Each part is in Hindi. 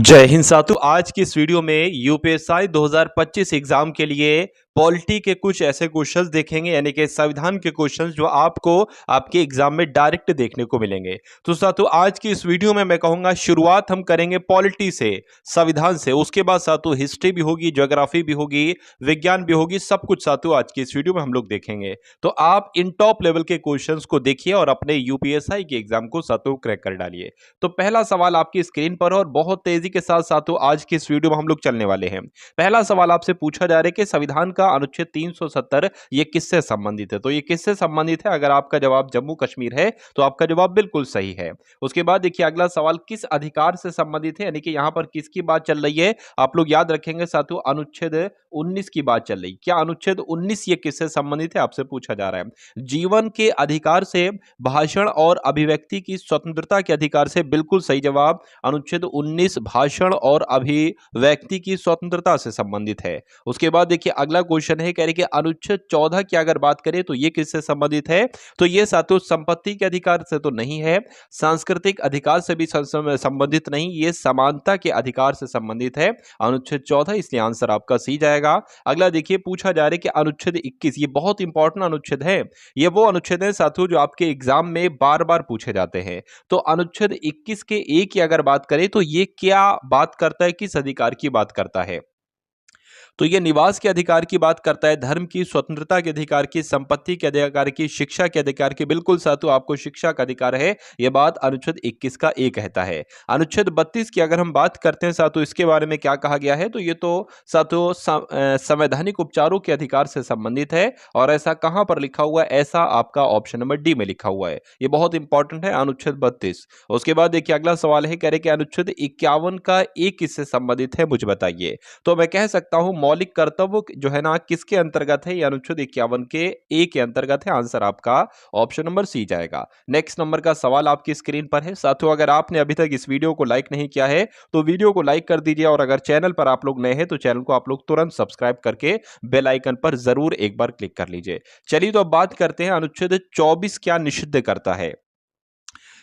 जय हिंद साथियों। आज की इस वीडियो में यूपीएससी 2025 एग्जाम के लिए पॉलिटी के कुछ ऐसे क्वेश्चंस देखेंगे, यानी कि संविधान के क्वेश्चंस जो आपको आपके एग्जाम में डायरेक्ट देखने को मिलेंगे। तो साथियों आज की इस वीडियो में मैं कहूंगा शुरुआत हम करेंगे पॉलिटी से, संविधान से। उसके बाद साथियों हिस्ट्री भी होगी, ज्योग्राफी भी होगी, विज्ञान भी होगी, सब कुछ साथियों आज की इस वीडियो में हम लोग देखेंगे। तो आप इन टॉप लेवल के क्वेश्चंस को देखिए और अपने यूपीएससी के एग्जाम को साथियों क्रैक कर डालिए। तो पहला सवाल आपकी स्क्रीन पर और बहुत तेजी के साथ साथियों आज की इस वीडियो में हम लोग चलने वाले हैं। पहला सवाल आपसे पूछा जा रहा है कि संविधान का अनुच्छेद 370 ये किससे संबंधित है। तो ये किससे संबंधित है? अगर आपका जवाब जम्मू कश्मीर है तो आपका जवाब बिल्कुल सही है। उसके बाद देखिए अगला सवाल किस अधिकार से संबंधित है, यानी कि यहां पर किसकी बात चल रही है। आप लोग याद रखेंगे साथियों अनुच्छेद 19 की बात चल रही। क्या अनुच्छेद 19 ये किससे संबंधित है आपसे पूछा जा रहा है। जीवन के अधिकार से, भाषण और अभिव्यक्ति की स्वतंत्रता के अधिकार से, बिल्कुल सही जवाब। अनुच्छेद 19 भाषण और अभिव्यक्ति की स्वतंत्रता से संबंधित है। उसके बाद देखिए अगला क्वेश्चन है, कह रहे कि अनुच्छेद 14 की अगर बात करें तो ये किससे संबंधित है। तो ये साथियों संपत्ति के अधिकार से तो नहीं है, सांस्कृतिक अधिकार से भी संबंधित नहीं, ये समानता के अधिकार से संबंधित है अनुच्छेद 14, इसलिए आंसर आपका सी जाएगा। अगला देखिए पूछा जा रहा है कि अनुच्छेद 21 ये बहुत इंपॉर्टेंट अनुच्छेद है। ये वो अनुच्छेद है साथियों जो आपके एग्जाम में बार बार पूछे जाते हैं। तो अनुच्छेद 21 के ए की अगर बात करें तो ये क्या बात करता है, किस अधिकार की बात करता है। तो ये निवास के अधिकार की बात करता है, धर्म की स्वतंत्रता के अधिकार की, संपत्ति के अधिकार की, शिक्षा के अधिकार की। बिल्कुल साथियों आपको शिक्षा का अधिकार है, यह बात अनुच्छेद 21 का ए कहता है। अनुच्छेद 32 की अगर हम बात करते हैं साथियों इसके बारे में क्या कहा गया है। तो ये तो साथियों संवैधानिक उपचारों के अधिकार से संबंधित है। और ऐसा कहां पर लिखा हुआ है, ऐसा आपका ऑप्शन नंबर डी में लिखा हुआ है। ये बहुत इंपॉर्टेंट है अनुच्छेद 32। उसके बाद देखिए अगला सवाल है, कह रहे कि अनुच्छेद 51 का ए किससे संबंधित है मुझे बताइए। तो मैं कह सकता हूं मौलिक कर्तव्य जो है ना किसके अंतर्गत है, ये अनुच्छेद 51 के ए के अंतर्गत है। आंसर आपका ऑप्शन नंबर सी जाएगा। नेक्स्ट नंबर का सवाल आपकी स्क्रीन पर है। साथियों अगर आपने अभी तक इस वीडियो को लाइक नहीं किया है तो वीडियो को लाइक कर दीजिए, और अगर चैनल पर आप लोग नए हैं तो चैनल को आप लोग तुरंत सब्सक्राइब करके बेल आइकन पर जरूर एक बार क्लिक कर लीजिए। चलिए तो अब बात करते हैं अनुच्छेद 24 क्या निषिद्ध करता है,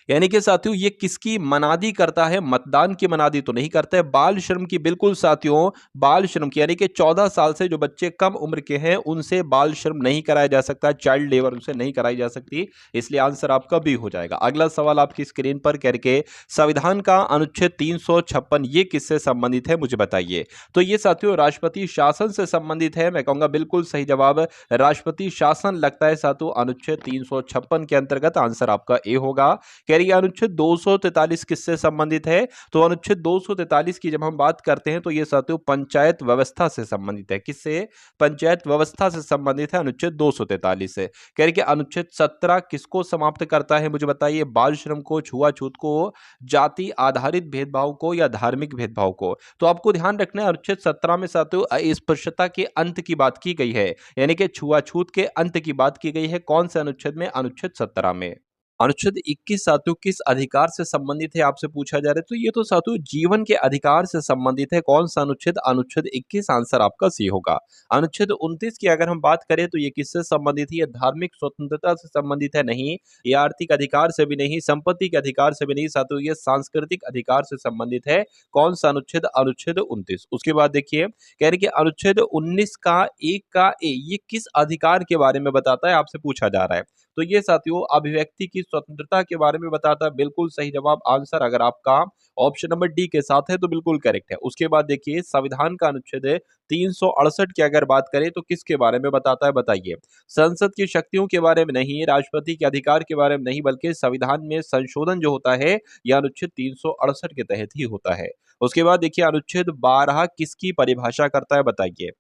यानी कि साथियों ये किसकी मनादी करता है। मतदान की मनादी तो नहीं करता है। बाल श्रम की, बिल्कुल साथियों बाल श्रम की, यानी कि 14 साल से जो बच्चे कम उम्र के हैं उनसे बाल श्रम नहीं कराया जा सकता, चाइल्ड लेबर उनसे नहीं कराई जा सकती, इसलिए आंसर आपका बी हो जाएगा। अगला सवाल आपकी स्क्रीन पर करके संविधान का अनुच्छेद 356 ये किससे संबंधित है मुझे बताइए। तो ये साथियों राष्ट्रपति शासन से संबंधित है। मैं कहूंगा बिल्कुल सही जवाब राष्ट्रपति शासन लगता है साथियों अनुच्छेद 356 के अंतर्गत। आंसर आपका ए होगा। अनुच्छेद 243 किससे संबंधित है। तो अनुच्छेद 243 की जब हम बात करते हैं तो यह साथियों पंचायत व्यवस्था से संबंधित है। किससे? पंचायत व्यवस्था से संबंधित है अनुच्छेद 243 से। कह रही कि अनुच्छेद 17 किसको समाप्त करता है मुझे बताइए। बाल श्रम को, छुआछूत को, जाति आधारित भेदभाव को या धार्मिक भेदभाव को। तो आपको ध्यान रखना है अनुच्छेद 17 में साथियों अस्पृश्यता के अंत की बात की गई है, यानी कि छुआछूत के अंत की बात की गई है। कौन से अनुच्छेद में? अनुच्छेद 17 में। अनुच्छेद 21 साथियों किस अधिकार से संबंधित है आपसे पूछा जा रहा है। तो ये तो साथियों जीवन के अधिकार से संबंधित है। कौन सा अनुच्छेद? अनुच्छेद 21। आंसर आपका सी होगा। अनुच्छेद 29 की अगर हम बात करें तो ये किससे संबंधित है? ये धार्मिक स्वतंत्रता से संबंधित है? नहीं। ये आर्थिक अधिकार से भी नहीं, संपत्ति के अधिकार से भी नहीं साथियों, ये सांस्कृतिक अधिकार से संबंधित है। कौन सा अनुच्छेद? अनुच्छेद 29। उसके बाद देखिए कह रहे कि अनुच्छेद 19 का एक का ए ये किस अधिकार के बारे में बताता है आपसे पूछा जा रहा है। तो ये साथियों अभिव्यक्ति की स्वतंत्रता के बारे में बताता है। बिल्कुल सही जवाब। आंसर अगर आपका ऑप्शन नंबर डी के साथ है तो बिल्कुल करेक्ट है। उसके बाद देखिए संविधान का अनुच्छेद 368 की अगर बात करें तो किसके बारे में बताता है बताइए। संसद की शक्तियों के बारे में नहीं, राष्ट्रपति के अधिकार के बारे में नहीं, बल्कि संविधान में संशोधन जो होता है यह अनुच्छेद 368 के तहत ही होता है। उसके बाद देखिए अनुच्छेद 12 किसकी परिभाषा करता है बताइए।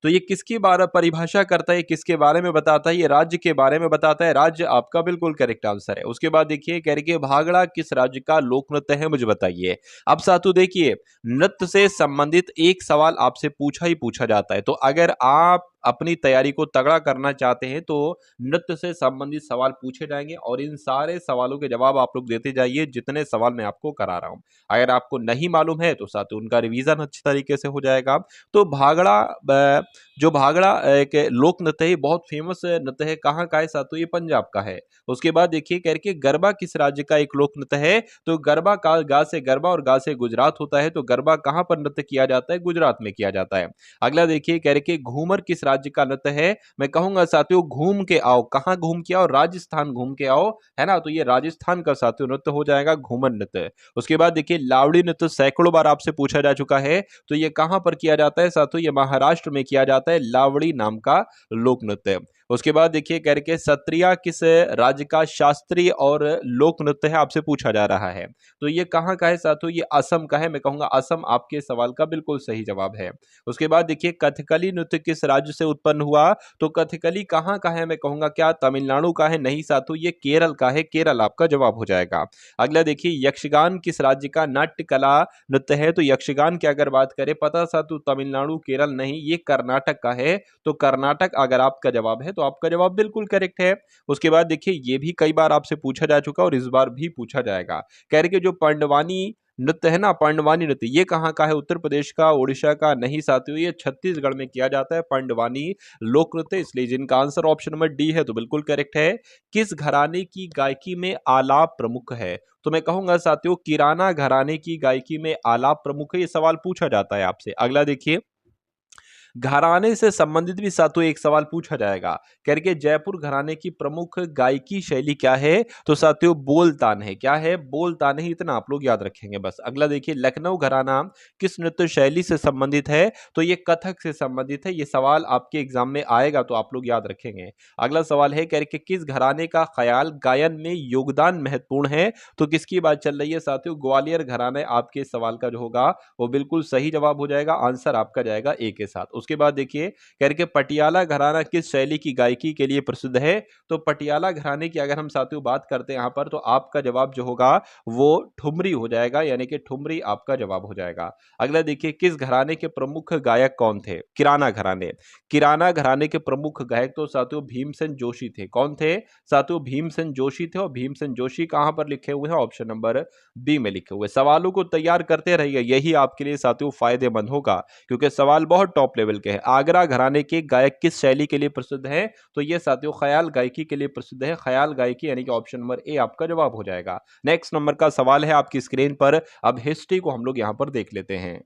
तो ये किसकी बारे परिभाषा करता है, किसके बारे में बताता है? ये राज्य के बारे में बताता है। राज्य आपका बिल्कुल करेक्ट आंसर है। उसके बाद देखिए कह रही है भांगड़ा किस राज्य का लोक नृत्य है मुझे बताइए। अब साथियों देखिए नृत्य से संबंधित एक सवाल आपसे पूछा ही पूछा जाता है। तो अगर आप अपनी तैयारी को तगड़ा करना चाहते हैं तो नृत्य से संबंधित सवाल पूछे जाएंगे और इन सारे सवालों के जवाब आप लोग देते जाइए जितने सवाल मैं आपको करा रहा हूं। अगर आपको नहीं मालूम है तो साथ ही उनका रिवीजन अच्छी तरीके से हो जाएगा। तो भागड़ा जो भागड़ा एक लोक नृत्य है, बहुत फेमस नृत्य है, कहाँ का है साथियों, ये पंजाब का है। उसके बाद देखिए करके गरबा किस राज्य का एक लोक नृत्य है, तो गरबा का गा से गरबा और गा से गुजरात होता है, तो गरबा कहाँ पर नृत्य किया जाता है, गुजरात में किया जाता है। अगला देखिए करके घूमर किस राज्य का नृत्य है, मैं कहूंगा साथियों घूम के आओ, कहाँ घूम के आओ, राजस्थान घूम के आओ, है ना, तो ये राजस्थान का साथियों नृत्य हो जाएगा घूमर नृत्य। उसके बाद देखिए लावड़ी नृत्य सैकड़ों बार आपसे पूछा जा चुका है, तो ये कहां पर किया जाता है साथियों, ये महाराष्ट्र में किया जाता है, लावड़ी नाम का लोक नृत्य। उसके बाद देखिए करके सत्रिया किस राज्य का शास्त्रीय और लोक नृत्य है, आपसे पूछा जा रहा है, तो ये कहां का है साथियों, ये असम का है, मैं कहूंगा असम आपके सवाल का बिल्कुल सही जवाब है। उसके बाद देखिए कथकली नृत्य किस राज्य से उत्पन्न हुआ, तो कथकली कहां का है, मैं कहूंगा क्या तमिलनाडु का है, नहीं साथियों ये केरल का है, केरल आपका जवाब हो जाएगा। अगला देखिए यक्षगान किस राज्य का नाट्य कला नृत्य है, तो यक्षगान की अगर बात करें पता साधु तमिलनाडु केरल नहीं, ये कर्नाटक का है, तो कर्नाटक अगर आपका जवाब है तो आपका जवाब बिल्कुल करेक्ट है। उसके बाद देखिए ये भी कई बार आपसे पूछा जा चुका और इस बार भी पूछा जाएगा, कह रहे कि जो पांडवानी नृत्य है ना, पांडवानी नृत्य ये कहाँ का है, उत्तर प्रदेश का, उड़ीसा का, नहीं साथियों ये छत्तीसगढ़ में किया जाता है पांडवानी लोक नृत्य, इसलिए जिनका आंसर ऑप्शन नंबर डी है तो बिल्कुल करेक्ट है। किस घराने की गायकी में आलाप प्रमुख है, तो मैं कहूंगा साथियों किराना घराने की गायकी में आलाप प्रमुख है, ये सवाल पूछा जाता है आपसे। अगला देखिए घराने से संबंधित भी साथियों एक सवाल पूछा जाएगा, करके जयपुर घराने की प्रमुख गायकी शैली क्या है, तो साथियों बोलतान है, क्या है बोलतान है, इतना आप लोग याद रखेंगे बस। अगला देखिए लखनऊ घराना किस नृत्य शैली से संबंधित है, तो ये कथक से संबंधित है, ये सवाल आपके एग्जाम में आएगा तो आप लोग याद रखेंगे। अगला सवाल है करके किस घराने का ख्याल गायन में योगदान महत्वपूर्ण है, तो किसकी बात चल रही है साथियों, ग्वालियर घराना आपके सवाल का जो होगा वो बिल्कुल सही जवाब हो जाएगा, आंसर आपका जाएगा ए के साथ। उसके बाद देखिए करके पटियाला घराना किस शैली की गायकी के लिए प्रसिद्ध है, तो पटियाला घराने की अगर हम साथियों बात करते हैं यहां पर, तो आपका जवाब जो होगा वो ठुमरी हो जाएगा, यानी कि ठुमरी आपका जवाब हो जाएगा। अगला देखिए किस घराने के प्रमुख गायक कौन थे, किराना घराने, किराना घराने के प्रमुख गायक तो साथियों भीमसेन जोशी थे, कौन थे साथियों, भीमसेन जोशी थे, और भीमसेन जोशी कहां पर लिखे हुए हैं, ऑप्शन नंबर बी में लिखे हुए। सवालों को तैयार करते रहिए, यही आपके लिए साथियों फायदेमंद होगा, क्योंकि सवाल बहुत टॉप लेवल के हैं। आगरा घराने के गायक किस शैली के लिए प्रसिद्ध है, तो ये साथियों ख्याल गायकी के लिए प्रसिद्ध है, ख्याल गायकी, यानी कि ऑप्शन नंबर ए आपका जवाब हो जाएगा। नेक्स्ट नंबर का सवाल है आपकी स्क्रीन पर, अब हिस्ट्री को हम लोग यहां पर देख लेते हैं।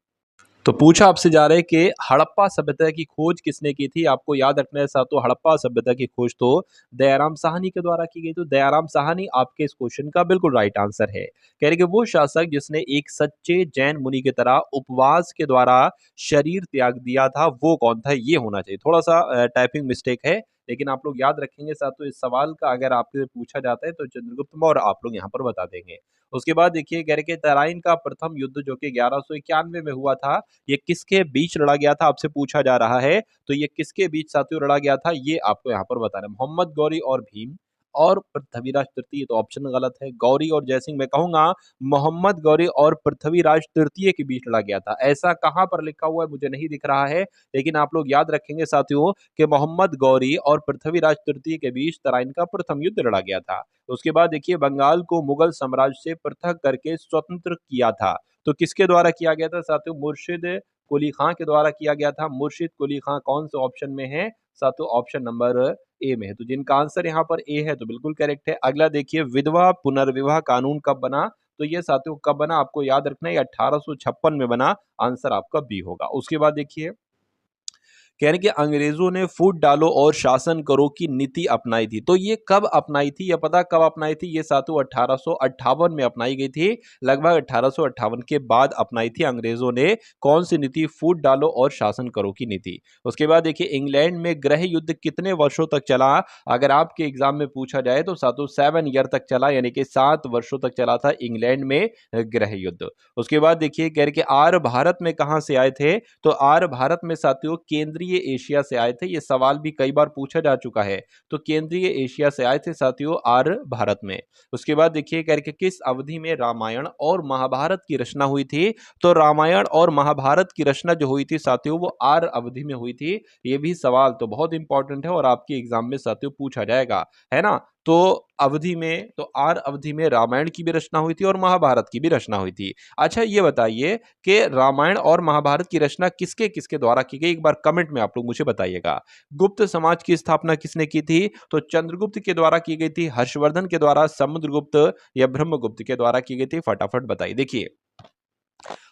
तो पूछा आपसे जा रहा है कि हड़प्पा सभ्यता की खोज किसने की थी, आपको याद रखना है साथियों हड़प्पा सभ्यता की खोज तो दयाराम साहनी के द्वारा की गई, तो दयाराम साहनी आपके इस क्वेश्चन का बिल्कुल राइट आंसर है। कह रहे कि वो शासक जिसने एक सच्चे जैन मुनि की तरह उपवास के द्वारा शरीर त्याग दिया था वो कौन था, ये होना चाहिए, थोड़ा सा टाइपिंग मिस्टेक है, लेकिन आप लोग याद रखेंगे साथियों इस सवाल का अगर आपसे पूछा जाता है तो चंद्रगुप्त मौर्य आप लोग यहाँ पर बता देंगे। उसके बाद देखिए कह रहे कि तराइन का प्रथम युद्ध जो कि 1191 में हुआ था, ये किसके बीच लड़ा गया था, आपसे पूछा जा रहा है, तो ये किसके बीच साथियों लड़ा गया था, ये आपको यहाँ पर बताना है। मोहम्मद गौरी और भीम और पृथ्वीराज तृतीय, तो ऑप्शन गलत है, गौरी और जयसिंह, मैं कहूंगा मोहम्मद गौरी और पृथ्वीराज तृतीय के बीच लड़ा गया था, ऐसा कहां पर लिखा हुआ है मुझे नहीं दिख रहा है, लेकिन आप लोग याद रखेंगे साथियों कि मोहम्मद गौरी और पृथ्वीराज तृतीय के बीच तराइन का प्रथम युद्ध लड़ा गया था। उसके बाद देखिए बंगाल को मुगल साम्राज्य से पृथक करके स्वतंत्र किया था, तो किसके द्वारा किया गया था साथियों, मुर्शिद कुली खां के द्वारा किया गया था। मुर्शिद कुली खां कौन से ऑप्शन में है साथियों, ऑप्शन नंबर ए में है, तो जिनका आंसर यहाँ पर ए है तो बिल्कुल करेक्ट है। अगला देखिए विधवा पुनर्विवाह कानून कब बना, तो ये साथियों कब बना आपको याद रखना है, 1856 में बना, आंसर आपका बी होगा। उसके बाद देखिए कह रहे कि अंग्रेजों ने फूट डालो और शासन करो की नीति अपनाई थी, तो ये कब अपनाई थी, ये पता कब अपनाई थी, ये साथियों 1858 में अपनाई गई थी, लगभग 1858 के बाद अपनाई थी अंग्रेजों ने कौन सी नीति, फूट डालो और शासन करो की नीति। उसके बाद देखिए इंग्लैंड में गृह युद्ध कितने वर्षों तक चला, अगर आपके एग्जाम में पूछा जाए तो साथियों 7 ईयर तक चला, यानी कि 7 वर्षों तक चला था इंग्लैंड में गृह युद्ध। उसके बाद देखिए कह रहे कि आर्य भारत में कहां से आए थे, तो आर्य भारत में साथियों केंद्रीय केंद्रीय एशिया से आए थे? ये सवाल भी कई बार पूछा जा चुका है। तो केंद्रीय एशिया से आए थे साथियों आर्य भारत में। उसके बाद देखिए करके किस अवधि में रामायण और महाभारत की रचना हुई थी? तो रामायण और महाभारत की रचना जो हुई थी साथियों वो आर्य अवधि में हुई थी। ये भी सवाल तो बहुत इंपॉर्टेंट है और आपके एग्जाम में साथियों पूछा जाएगा, है ना? तो अवधि में तो आर्य अवधि में रामायण की भी रचना हुई थी और महाभारत की भी रचना हुई थी। अच्छा ये बताइए कि रामायण और महाभारत की रचना किसके किसके द्वारा की गई? एक बार कमेंट में आप लोग मुझे बताइएगा। गुप्त समाज की स्थापना किसने की थी? तो चंद्रगुप्त के द्वारा की गई थी, हर्षवर्धन के द्वारा, समुद्रगुप्त या ब्रह्मगुप्त के द्वारा की गई थी? फटाफट बताइए। देखिए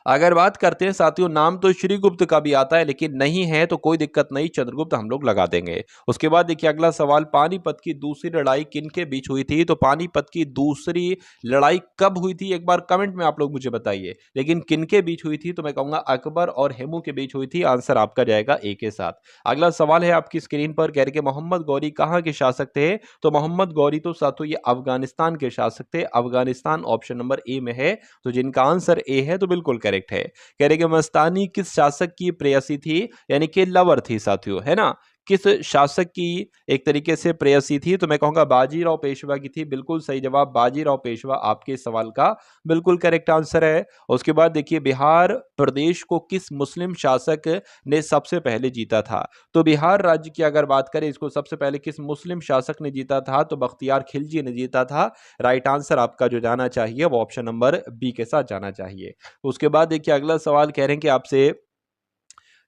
अगर बात करते हैं साथियों नाम तो श्रीगुप्त का भी आता है लेकिन नहीं है तो कोई दिक्कत नहीं, चंद्रगुप्त हम लोग लगा देंगे। उसके बाद देखिए अगला सवाल, पानीपत की दूसरी लड़ाई किन के बीच हुई थी? तो पानीपत की दूसरी लड़ाई कब हुई थी? एक बार कमेंट में आप लोग मुझे बताइए। लेकिन किन के बीच हुई थी? तो मैं कहूंगा अकबर और हेमू के बीच हुई थी। आंसर आपका जाएगा ए के साथ। अगला सवाल है आपकी स्क्रीन पर, कह रहे मोहम्मद गौरी कहाँ के शासक थे? तो मोहम्मद गौरी तो साथियों ये अफगानिस्तान के शासक थे। अफगानिस्तान ऑप्शन नंबर ए में है, तो जिनका आंसर ए है तो बिल्कुल करेक्ट है। कह रहे कि मस्तानी किस शासक की प्रेयसी थी? यानी कि लवर थी साथियों, है ना? किस शासक की एक तरीके से प्रेयसी थी? तो मैं कहूंगा बाजीराव पेशवा की थी। बिल्कुल सही जवाब, बाजीराव पेशवा आपके इस सवाल का बिल्कुल करेक्ट आंसर है। उसके बाद देखिए बिहार प्रदेश को किस मुस्लिम शासक ने सबसे पहले जीता था? तो बिहार राज्य की अगर बात करें इसको सबसे पहले किस मुस्लिम शासक ने जीता था? तो बख्तियार खिलजी ने जीता था। राइट आंसर आपका जो जाना चाहिए वो ऑप्शन नंबर बी के साथ जाना चाहिए। उसके बाद देखिए अगला सवाल कह रहे हैं कि आपसे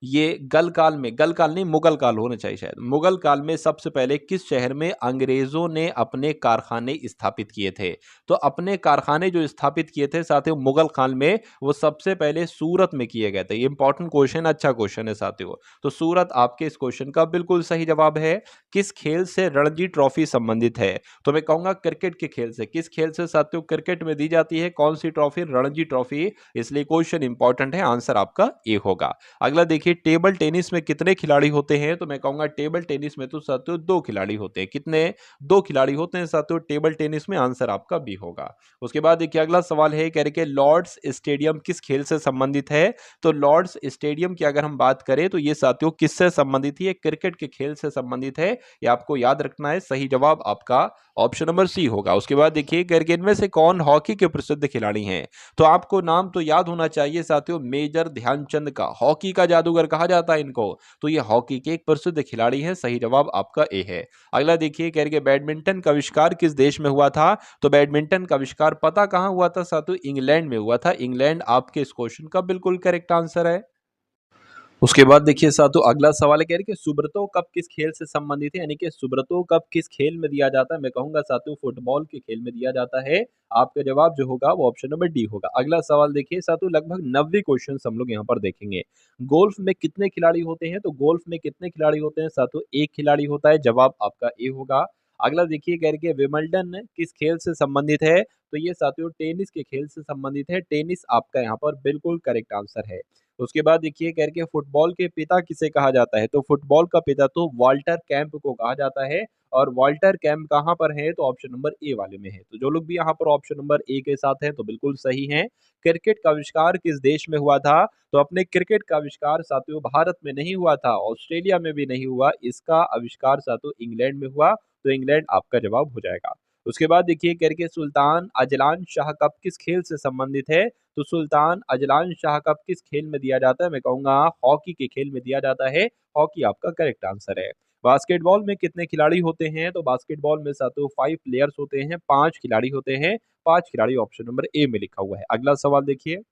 ये गल काल नहीं मुगल काल होना चाहिए शायद। मुगल काल में सबसे पहले किस शहर में अंग्रेजों ने अपने कारखाने स्थापित किए थे? तो अपने कारखाने जो स्थापित किए थे साथियों मुगल काल में वो सबसे पहले सूरत में किए गए थे। ये इंपॉर्टेंट क्वेश्चन, अच्छा क्वेश्चन है साथियों। तो सूरत आपके इस क्वेश्चन का बिल्कुल सही जवाब है। किस खेल से रणजी ट्रॉफी संबंधित है? तो मैं कहूंगा क्रिकेट के खेल से। किस खेल से साथियों क्रिकेट में दी जाती है कौन सी ट्रॉफी? रणजी ट्रॉफी। इसलिए क्वेश्चन इंपॉर्टेंट है, आंसर आपका ए होगा। अगला देखिए टेबल टेनिस में कितने खिलाड़ी होते हैं? तो मैं कहूंगा टेबल टेनिस में तो साथियों 2 खिलाड़ी होते हैं। कितने? 2 खिलाड़ी होते हैं साथियों टेबल टेनिस में। आंसर आपका बी होगा। उसके बाद देखिए अगला सवाल है कह रहे कि लॉर्ड्स स्टेडियम किस खेल से संबंधित है? तो लॉर्ड्स स्टेडियम की अगर हम बात करें तो ये साथियों किससे संबंधित है? क्रिकेट के खेल से संबंधित है। ये आपको याद रखना है। सही जवाब आपका ऑप्शन नंबर सी होगा। उसके बाद देखिए कह रहे कि इनमें से कौन हॉकी के प्रसिद्ध खिलाड़ी हैं? तो आपको नाम तो याद होना चाहिए साथियों मेजर ध्यानचंद का। हॉकी का जादूगर कहा जाता है इनको। तो ये हॉकी के एक प्रसिद्ध खिलाड़ी हैं। सही जवाब आपका ए है। अगला देखिए कह रहे कि बैडमिंटन का आविष्कार किस देश में हुआ था? तो बैडमिंटन का आविष्कार पता कहां हुआ था साथियों? इंग्लैंड में हुआ था। इंग्लैंड आपके इस क्वेश्चन का बिल्कुल करेक्ट आंसर है। उसके बाद देखिए साथियों अगला सवाल है कह रहे कि सुब्रतो कप किस खेल से संबंधित है? यानी कि सुब्रतो कप किस खेल में दिया जाता है? मैं कहूंगा साथियों फुटबॉल के खेल में दिया जाता है। आपका जवाब जो होगा वो ऑप्शन नंबर डी होगा। अगला सवाल देखिए साथियों लगभग 90 क्वेश्चन हम लोग यहाँ पर देखेंगे। गोल्फ में कितने खिलाड़ी होते हैं? तो गोल्फ में कितने खिलाड़ी होते हैं साथियों? एक खिलाड़ी होता है। जवाब आपका ए होगा। अगला देखिए कह रहे कि विंबलडन किस खेल से संबंधित है? तो ये साथियों टेनिस के खेल से संबंधित है। टेनिस आपका यहाँ पर बिल्कुल करेक्ट आंसर है। उसके बाद देखिए कह रहे फुटबॉल के पिता किसे कहा जाता है? तो फुटबॉल का पिता तो वाल्टर कैंप को कहा जाता है। और वाल्टर कैंप कहाँ पर है? तो ऑप्शन नंबर ए वाले में है। तो जो लोग भी यहाँ पर ऑप्शन नंबर ए के साथ हैं तो बिल्कुल सही हैं। क्रिकेट का आविष्कार किस देश में हुआ था? तो अपने क्रिकेट का आविष्कार साथियों भारत में नहीं हुआ था, ऑस्ट्रेलिया में भी नहीं हुआ। इसका आविष्कार साथियों इंग्लैंड में हुआ। तो इंग्लैंड आपका जवाब हो जाएगा। उसके बाद देखिए कह रहे सुल्तान अजलान शाह कप किस खेल से संबंधित है? तो सुल्तान अजलान शाह कप किस खेल में दिया जाता है? मैं कहूंगा हॉकी के खेल में दिया जाता है। हॉकी आपका करेक्ट आंसर है। बास्केटबॉल में कितने खिलाड़ी होते हैं? तो बास्केटबॉल में साथियों 5 प्लेयर्स होते हैं, 5 खिलाड़ी होते हैं। 5 खिलाड़ी ऑप्शन नंबर ए में लिखा हुआ है। अगला सवाल देखिए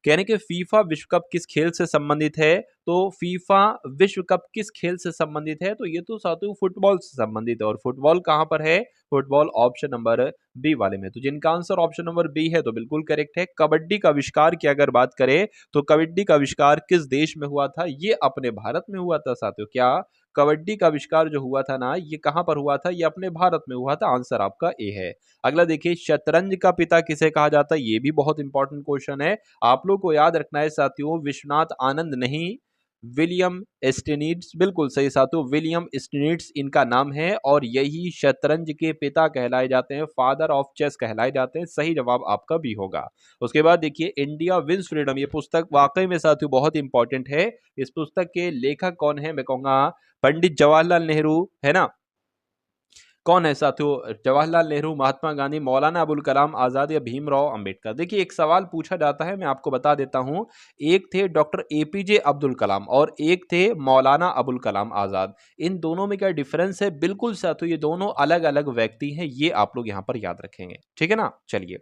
कह रहे हैं कि फीफा विश्व कप किस खेल से संबंधित है? तो फीफा विश्व कप किस खेल से संबंधित है? तो ये तो साथियों फुटबॉल से संबंधित है। और फुटबॉल कहां पर है? फुटबॉल ऑप्शन नंबर बी वाले में। तो जिनका आंसर ऑप्शन नंबर बी है तो बिल्कुल करेक्ट है। कबड्डी का आविष्कार की अगर बात करें तो कबड्डी का आविष्कार किस देश में हुआ था? ये अपने भारत में हुआ था साथियों। क्या कबड्डी का आविष्कार जो हुआ था ना ये कहां पर हुआ था? ये अपने भारत में हुआ था। आंसर आपका ए है। अगला देखिए शतरंज का पिता किसे कहा जाता है? ये भी बहुत इंपॉर्टेंट क्वेश्चन है। आप लोग को याद रखना है साथियों विश्वनाथ आनंद नहीं, विलियम स्टिनिड्स, बिल्कुल सही साथियों, विलियम स्टिनिड्स इनका नाम है और यही शतरंज के पिता कहलाए जाते हैं, फादर ऑफ चेस कहलाए जाते हैं। सही जवाब आपका भी होगा। उसके बाद देखिए इंडिया विंस फ्रीडम, ये पुस्तक वाकई में साथियों बहुत इंपॉर्टेंट है। इस पुस्तक के लेखक कौन है? मैं कहूंगा पंडित जवाहरलाल नेहरू, है ना। कौन है साथियों? जवाहरलाल नेहरू, महात्मा गांधी, मौलाना अबुल कलाम आजाद या भीमराव अंबेडकर। देखिए एक सवाल पूछा जाता है, मैं आपको बता देता हूं। एक थे डॉक्टर एपीजे अब्दुल कलाम और एक थे मौलाना अबुल कलाम आजाद। इन दोनों में क्या डिफरेंस है? बिल्कुल साथियों ये दोनों अलग अलग व्यक्ति हैं, ये आप लोग यहां पर याद रखेंगे, ठीक है ना। चलिए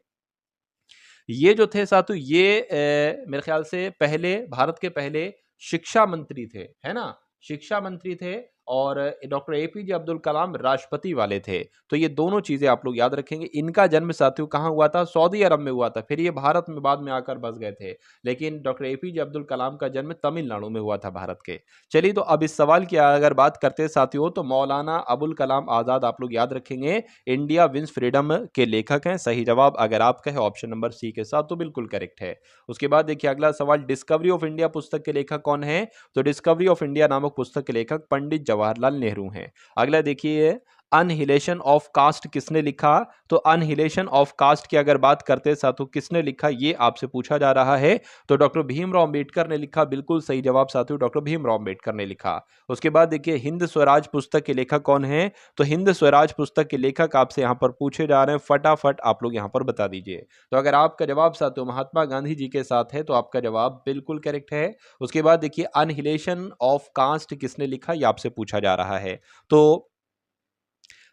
ये जो थे साथियों ये मेरे ख्याल से पहले भारत के पहले शिक्षा मंत्री थे, है ना। शिक्षा मंत्री थे और डॉक्टर एपीजे अब्दुल कलाम राष्ट्रपति वाले थे। तो ये दोनों चीजें आप लोग याद रखेंगे। इनका जन्म साथियों कहाँ हुआ था? सऊदी अरब में हुआ था, फिर ये भारत में बाद में आकर बस गए थे। लेकिन डॉक्टर एपीजे अब्दुल कलाम का जन्म तमिलनाडु में हुआ था भारत के। चलिए तो अब इस सवाल की अगर बात करते हैं साथियों, तो मौलाना अबुल कलाम आजाद आप लोग याद रखेंगे इंडिया विंस फ्रीडम के लेखक हैं। सही जवाब अगर आपका है ऑप्शन नंबर सी के साथ, तो बिल्कुल करेक्ट है। उसके बाद देखिए अगला सवाल, डिस्कवरी ऑफ इंडिया पुस्तक के लेखक कौन है? तो डिस्कवरी ऑफ इंडिया नामक पुस्तक के लेखक पंडित जवाहरलाल नेहरू हैं। अगला देखिए अनहिलेशन ऑफ कास्ट किसने लिखा? तो अनहिलेशन ऑफ कास्ट की अगर बात करते हैं साथियों किसने लिखा, ये आपसे पूछा जा रहा है। तो डॉक्टर भीमराव अंबेडकर ने लिखा, बिल्कुल सही जवाब साथियों, डॉक्टर भीमराव अंबेडकर ने लिखा। उसके बाद देखिए हिंद स्वराज पुस्तक के लेखक कौन है? तो हिंद स्वराज पुस्तक के लेखक आपसे यहां पर पूछे जा रहे हैं, फटाफट आप लोग यहां पर बता दीजिए। तो अगर आपका जवाब साथियों महात्मा गांधी जी के साथ है तो आपका जवाब बिल्कुल करेक्ट है। उसके बाद देखिए अनहिलेशन ऑफ कास्ट किसने लिखा, ये आपसे पूछा जा रहा है। तो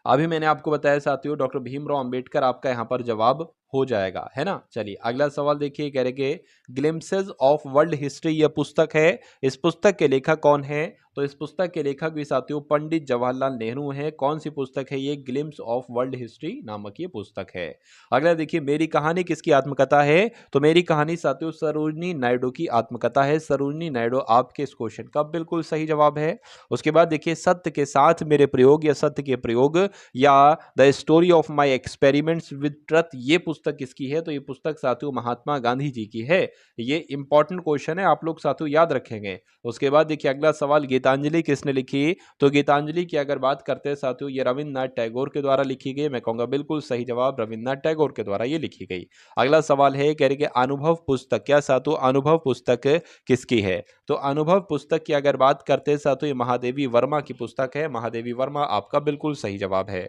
अभी मैंने आपको बताया साथियों डॉक्टर भीमराव अंबेडकर आपका यहाँ पर जवाब हो जाएगा, है ना। चलिए अगला सवाल देखिए, कह रहे कि ग्लिम्पसेस ऑफ वर्ल्ड हिस्ट्री यह पुस्तक है, इस पुस्तक के लेखक कौन है? तो इस पुस्तक के लेखक भी साथियों पंडित जवाहरलाल नेहरू हैं। कौन सी पुस्तक है ये? ग्लिम्स ऑफ वर्ल्ड हिस्ट्री नामक ये पुस्तक है। अगला देखिए मेरी कहानी किसकी आत्मकथा है? तो मेरी कहानी साथियों सरोजनी नायडू की आत्मकथा है। सरोजनी नायडू आपके इस क्वेश्चन का बिल्कुल सही जवाब है। उसके बाद देखिए सत्य के साथ मेरे प्रयोग या सत्य के प्रयोग या the story of my experiments with truth, ये पुस्तक किसकी है? तो ये पुस्तक साथियों महात्मा गांधी जी की है। ये इंपॉर्टेंट क्वेश्चन है, आप लोग साथियों याद रखेंगे। उसके बाद देखिए अगला सवाल, गीतांजलि किसने लिखी? तो गीतांजलि की अगर बात करते हैं साथियों ये रविन्द्रनाथ टैगोर के द्वारा लिखी गई। मैं कहूंगा बिल्कुल सही जवाब, रविन्द्रनाथ टैगोर के द्वारा ये लिखी गई। अगला सवाल है कह रहे कि अनुभव पुस्तक, क्या साथियों अनुभव पुस्तक किसकी है? तो अनुभव पुस्तक की अगर बात करते हैं साथियों ये महादेवी वर्मा की पुस्तक है। महादेवी वर्मा आपका बिल्कुल सही जवाब है।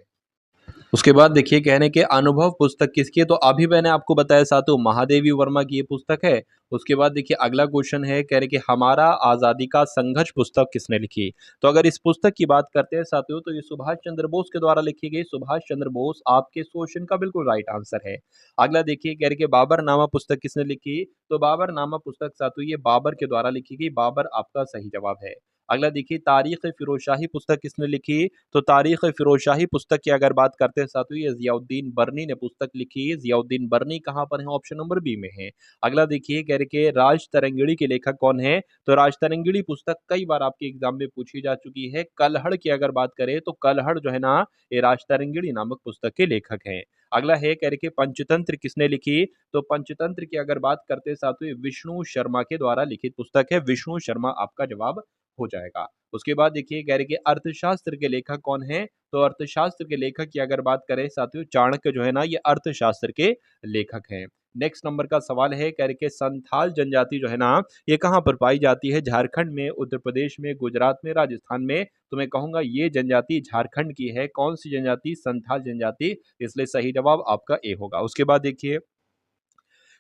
उसके बाद देखिए कहने के अनुभव पुस्तक किसकी है? तो अभी मैंने आपको बताया साथियों महादेवी वर्मा की ये पुस्तक है। उसके बाद देखिए अगला क्वेश्चन है, कह रहे कि हमारा आजादी का संघर्ष पुस्तक किसने लिखी? तो अगर इस पुस्तक की बात करते हैं साथियों तो ये सुभाष चंद्र बोस के द्वारा लिखी गई। सुभाष चंद्र बोस आपके इस क्वेश्चन का बिल्कुल राइट आंसर है। अगला देखिए कह रहे कि बाबर नामा पुस्तक किसने लिखी? तो बाबर नामा पुस्तक साथियों ये बाबर के द्वारा लिखी गई। बाबर आपका सही जवाब है। अगला देखिए तारीख फिरोजशाही पुस्तक किसने लिखी? तो तारीख फिरोजशाही पुस्तक की अगर बात करते हैं साथियों ये जियाउद्दीन बर्नी ने पुस्तक लिखी है। जियाउद्दीन बर्नी कहाँ पर है? ऑप्शन नंबर बी में है। अगला देखिए कह रहे कि राज तरंगिणी के लेखक कौन है? तो राज तरंगिणी पुस्तक कई बार आपके एग्जाम में पूछी जा चुकी है। कलहड़ की अगर बात करें तो कलहड़ जो है ना ये राज तरंगिणी नामक पुस्तक के लेखक हैं। अगला है कह रहे कि पंचतंत्र किसने लिखी? तो पंचतंत्र की अगर बात करते हैं साथियों विष्णु शर्मा के द्वारा लिखित पुस्तक है। विष्णु शर्मा आपका जवाब हो जाएगा। उसके बाद देखिए कह रहे कि अर्थशास्त्र के लेखक कौन है? तो अर्थशास्त्र के लेखक की अगर बात करें साथियों चाणक्य जो है ना ये अर्थशास्त्र के लेखक हैं। नेक्स्ट नंबर का सवाल है कह रहे कि संथाल जनजाति जो है ना ये कहाँ पर पाई जाती है? झारखंड में, उत्तर प्रदेश में, गुजरात में, राजस्थान में। तो मैं कहूंगा ये जनजाति झारखंड की है। कौन सी जनजाति? संथाल जनजाति, इसलिए सही जवाब आपका ए होगा। उसके बाद देखिए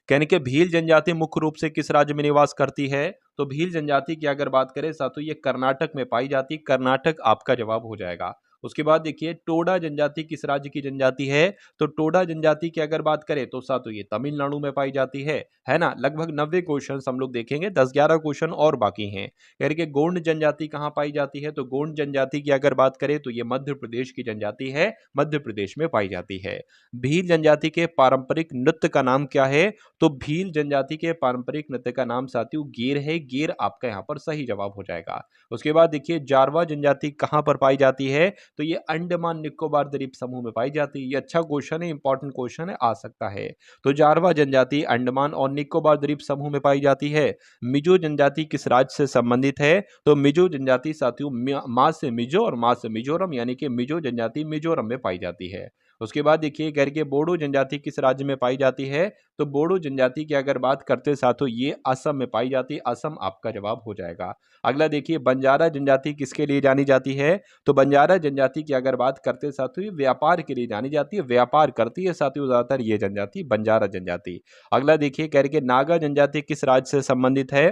कहने के भील जनजाति मुख्य रूप से किस राज्य में निवास करती है? तो भील जनजाति की अगर बात करें साथियों ये कर्नाटक में पाई जाती। कर्नाटक आपका जवाब हो जाएगा। उसके बाद देखिए टोडा जनजाति किस राज्य की जनजाति है? तो टोडा जनजाति की अगर बात करें तो साथियों ये तमिलनाडु में पाई जाती है ना। लगभग 90 क्वेश्चन हम लोग देखेंगे, 10-11 क्वेश्चन और बाकी हैं। कह रहे कि गोंड जनजाति कहाँ पाई जाती है? तो गोंड जनजाति की अगर बात करें तो ये मध्य प्रदेश की जनजाति है, मध्य प्रदेश में पाई जाती है। भील जनजाति के पारंपरिक नृत्य का नाम क्या है? तो भील जनजाति के पारंपरिक नृत्य का नाम साथियों गेर है। गेर आपका यहाँ पर सही जवाब हो जाएगा। उसके बाद देखिए जारवा जनजाति कहाँ पर पाई जाती है? तो ये अंडमान निकोबार द्वीप समूह में पाई जाती है। ये अच्छा क्वेश्चन है, इंपॉर्टेंट क्वेश्चन है, आ सकता है। तो जारवा जनजाति अंडमान और निकोबार द्वीप समूह में पाई जाती है। मिजो जनजाति किस राज्य से संबंधित है? तो मिजो जनजाति साथियों माँ से मिजो और माँ से मिजोरम, यानी कि मिजो जनजाति मिजोरम में पाई जाती है। उसके बाद देखिए कह के बोडो जनजाति किस राज्य में पाई जाती है? तो बोडो जनजाति की अगर बात करते साथियों ये असम में पाई जाती है। असम आपका जवाब हो जाएगा। अगला देखिए बंजारा जनजाति किसके लिए जानी जाती है? तो बंजारा जनजाति की अगर बात करते साथियों व्यापार के लिए जानी जाती है, व्यापार करती है साथियों ज्यादातर ये जनजाति बंजारा जनजाति। अगला देखिए कह के नागा जनजाति किस राज्य से संबंधित है?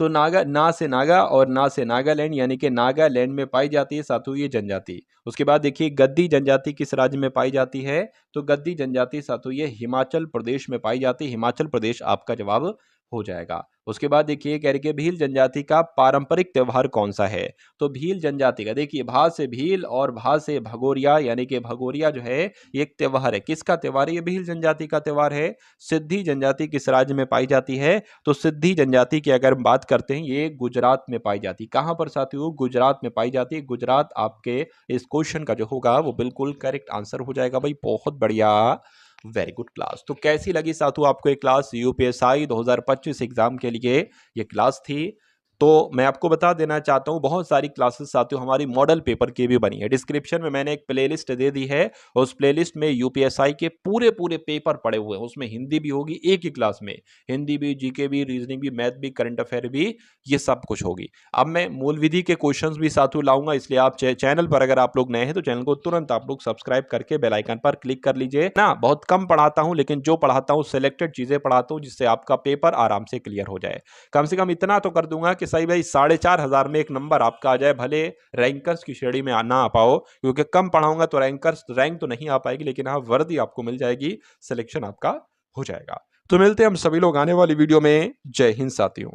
तो नागा ना से नागा और ना से नागालैंड, यानी कि नागालैंड में पाई जाती है साथियों ये जनजाति। उसके बाद देखिए गद्दी जनजाति किस राज्य में पाई जाती है? तो गद्दी जनजाति साथियों ये हिमाचल प्रदेश में पाई जाती है। हिमाचल प्रदेश आपका जवाब हो जाएगा। उसके बाद देखिए कह रही है भील जनजाति का पारंपरिक त्योहार कौन सा है? तो भील जनजाति का देखिए भा से भील और भा से भगोरिया, यानी कि भगोरिया जो है ये एक त्योहार है। किसका त्योहार है? ये भील जनजाति का त्योहार है। सिद्धि जनजाति किस राज्य में पाई जाती है? तो सिद्धि जनजाति की अगर बात करते हैं ये गुजरात में पाई जाती है। कहां पर साथियों? गुजरात में पाई जाती है। गुजरात आपके इस क्वेश्चन का जो होगा वो बिल्कुल करेक्ट आंसर हो जाएगा भाई। बहुत बढ़िया, वेरी गुड क्लास। तो कैसी लगी साथियों आपको ये क्लास? यूपीएसआई 2025 एग्जाम के लिए ये क्लास थी। तो मैं आपको बता देना चाहता हूं बहुत सारी क्लासेस साथियों हमारी मॉडल पेपर की भी बनी है। डिस्क्रिप्शन में मैंने एक प्लेलिस्ट दे दी है, उस प्लेलिस्ट में यूपीएसआई के पूरे पूरे पेपर पड़े हुए हैं। उसमें हिंदी भी होगी एक ही क्लास में, हिंदी भी, जीके भी, रीजनिंग भी, मैथ भी, करंट अफेयर भी, ये सब कुछ होगी। अब मैं मूल विधि के क्वेश्चंस भी साथियों लाऊंगा, इसलिए आप चैनल पर अगर आप लोग नए हैं तो चैनल को तुरंत आप लोग सब्सक्राइब करके बेल आइकन पर क्लिक कर लीजिए ना। बहुत कम पढ़ाता हूं, लेकिन जो पढ़ाता हूं सिलेक्टेड चीजें पढ़ाता हूं जिससे आपका पेपर आराम से क्लियर हो जाए। कम से कम इतना तो कर दूंगा कि सही भाई 4,500 में एक नंबर आपका आ जाए, भले रैंकर्स की श्रेणी में ना आ पाओ, क्योंकि कम पढ़ाऊंगा तो रैंकर्स रैंक तो नहीं आ पाएगी, लेकिन हाँ वर्दी आपको मिल जाएगी, सिलेक्शन आपका हो जाएगा। तो मिलते हैं हम सभी लोग आने वाली वीडियो में। जय हिंद साथियों।